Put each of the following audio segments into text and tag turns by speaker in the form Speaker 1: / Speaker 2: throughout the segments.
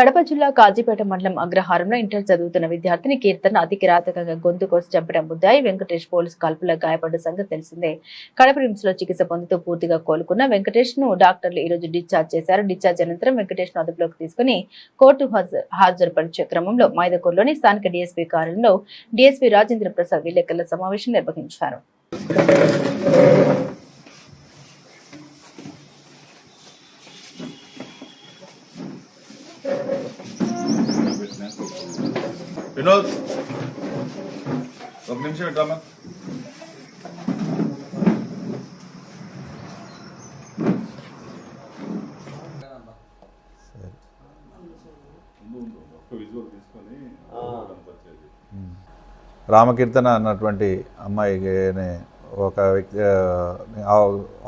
Speaker 1: కడప జిల్లా కాజీపేట మండలం అగ్రహారంలో ఇంటర్ చదువుతున్న విద్యార్థిని కీర్తన అతి కిరాతకంగా గొంతు కోసి చంపిన ముద్దాయి వెంకటేష్ పోలీసు కాల్పుల్లో గాయపడ్డ సంగతి తెలిసిందే. కడప రిమ్స్ లో చికిత్స పొందుతూ పూర్తిగా కోలుకున్న వెంకటేష్ ను డాక్టర్లు ఈ రోజు డిశ్చార్జ్ చేశారు. డిశ్చార్జ్ అనంతరం వెంకటేష్ ను అదుపులోకి తీసుకుని కోర్టు హాజరుపరిచే క్రమంలో మైదకూరులోని స్థానిక డీఎస్పీ కార్యాలయంలో డీఎస్పీ రాజేంద్ర ప్రసాద్ విలేకరుల సమావేశం నిర్వహించారు.
Speaker 2: వినోద్ ఒక నిమిషం ఇట్రామా.
Speaker 3: రామకీర్తన అన్నటువంటి అమ్మాయిని ఒక వ్యక్తి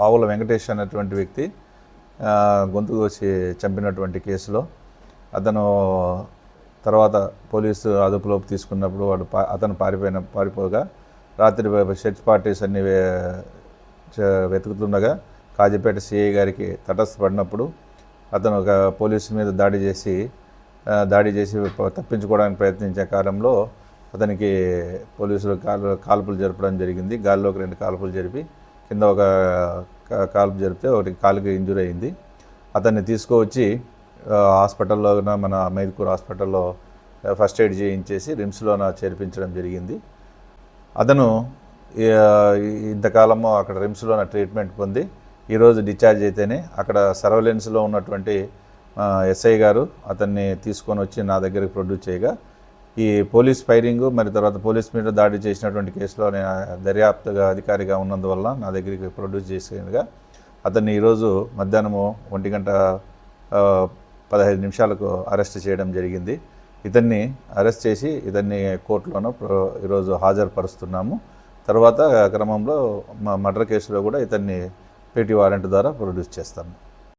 Speaker 3: ఆవుల వెంకటేష్ అన్నటువంటి వ్యక్తి గొంతు కోసి చంపినటువంటి కేసులో అతను తర్వాత పోలీసు అదుపులోకి తీసుకున్నప్పుడు అతను పారిపోగా రాత్రి సెర్చ్ పార్టీస్ అన్ని వెతుకుతుండగా కాజీపేట సిఐ గారికి తటస్థపడినప్పుడు అతను ఒక పోలీసు మీద దాడి చేసి తప్పించుకోవడానికి ప్రయత్నించే కాలంలో అతనికి పోలీసులు కాల్పులు జరపడం జరిగింది. గాల్లోకి 2 కాల్పులు జరిపి కింద ఒక కాల్పు జరిపితే ఒకటి కాలుకి ఇంజూరీ అయింది. అతన్ని తీసుకువచ్చి హాస్పిటల్లో మన మైదకూరు హాస్పిటల్లో ఫస్ట్ ఎయిడ్ చేయించేసి రిమ్స్లో చేర్పించడం జరిగింది. అతను ఇంతకాలము అక్కడ రిమ్స్లో ట్రీట్మెంట్ పొంది ఈరోజు డిశ్చార్జ్ అయితేనే అక్కడ సర్వేలెన్స్లో ఉన్నటువంటి ఎస్ఐ గారు అతన్ని తీసుకొని వచ్చి నా దగ్గరికి ప్రొడ్యూస్ చేయగా ఈ పోలీస్ ఫైరింగ్ మరి తర్వాత పోలీస్ మీద దాడి చేసినటువంటి కేసులో నేను దర్యాప్తుగా అధికారిగా ఉన్నందువల్ల నా దగ్గరికి ప్రొడ్యూస్ చేసేగా అతన్ని ఈరోజు మధ్యాహ్నము 1:15 నిమిషాలకు అరెస్ట్ చేయడం జరిగింది. ఇతన్ని అరెస్ట్ చేసి ఇతన్ని కోర్టులోనూ ఈరోజు హాజరుపరుస్తున్నాము. తర్వాత క్రమంలో మర్డర్ కేసులో కూడా ఇతన్ని పీటీ వారెంట్ ద్వారా ప్రొడ్యూస్ చేస్తాము.